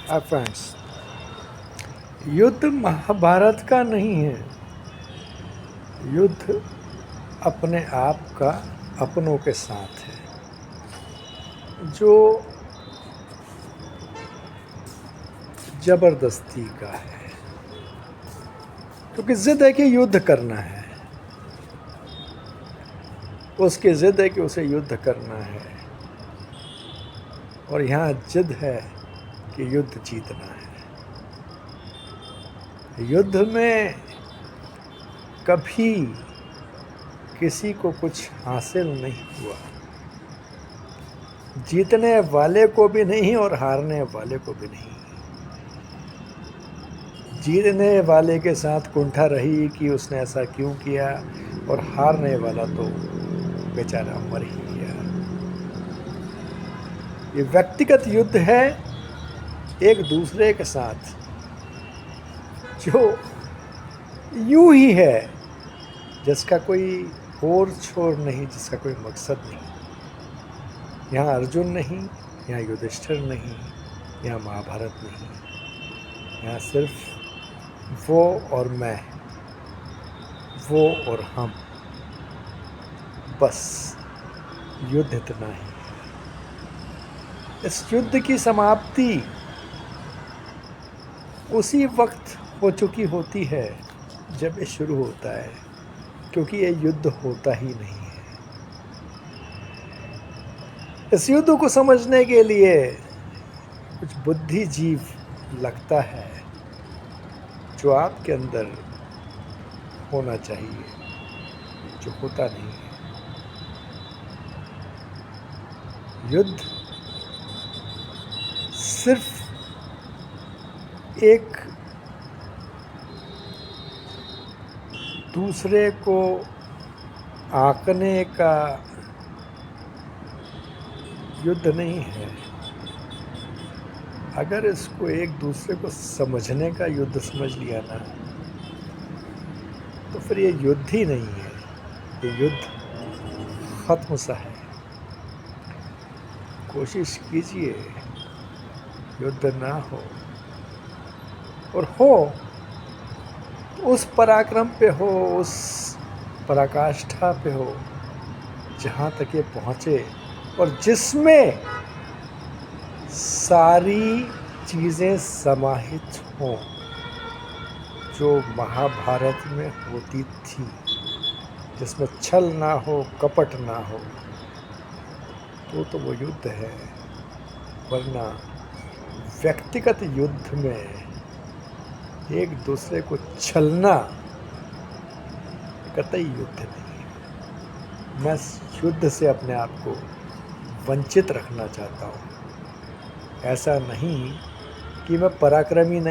Friends, युद्ध महाभारत का नहीं है। युद्ध अपने आप का अपनों के साथ है, जो जबरदस्ती का है, क्योंकि जिद है कि युद्ध करना है। उसकी जिद है कि उसे युद्ध करना है, और यहाँ जिद है कि युद्ध जीतना है। युद्ध में कभी किसी को कुछ हासिल नहीं हुआ, जीतने वाले को भी नहीं और हारने वाले को भी नहीं। जीतने वाले के साथ कुंठा रही कि उसने ऐसा क्यों किया, और हारने वाला तो बेचारा मर ही गया। ये व्यक्तिगत युद्ध है एक दूसरे के साथ, जो यूं ही है, जिसका कोई और छोर नहीं, जिसका कोई मकसद नहीं। यहाँ अर्जुन नहीं, यहाँ युधिष्ठिर नहीं, यहाँ महाभारत नहीं। यहाँ सिर्फ वो और मैं, वो और हम, बस युद्ध इतना ही। इस युद्ध की समाप्ति उसी वक्त हो चुकी होती है जब ये शुरू होता है, क्योंकि ये युद्ध होता ही नहीं है। इस युद्ध को समझने के लिए कुछ बुद्धिजीव लगता है, जो आपके अंदर होना चाहिए, जो होता नहीं है। युद्ध सिर्फ एक दूसरे को आंकने का युद्ध नहीं है। अगर इसको एक दूसरे को समझने का युद्ध समझ लिया ना, तो फिर ये युद्ध ही नहीं है, ये युद्ध खत्म सा है। कोशिश कीजिए युद्ध ना हो, और हो उस पराक्रम पे हो, उस पराकाष्ठा पे हो जहाँ तक ये पहुँचे, और जिसमें सारी चीज़ें समाहित हों जो महाभारत में होती थी, जिसमें छल ना हो, कपट ना हो, तो वो युद्ध है। वरना व्यक्तिगत युद्ध में एक दूसरे को छलना कतई युद्ध नहीं है। मैं युद्ध से अपने आप को वंचित रखना चाहता हूँ। ऐसा नहीं कि मैं पराक्रमी नहीं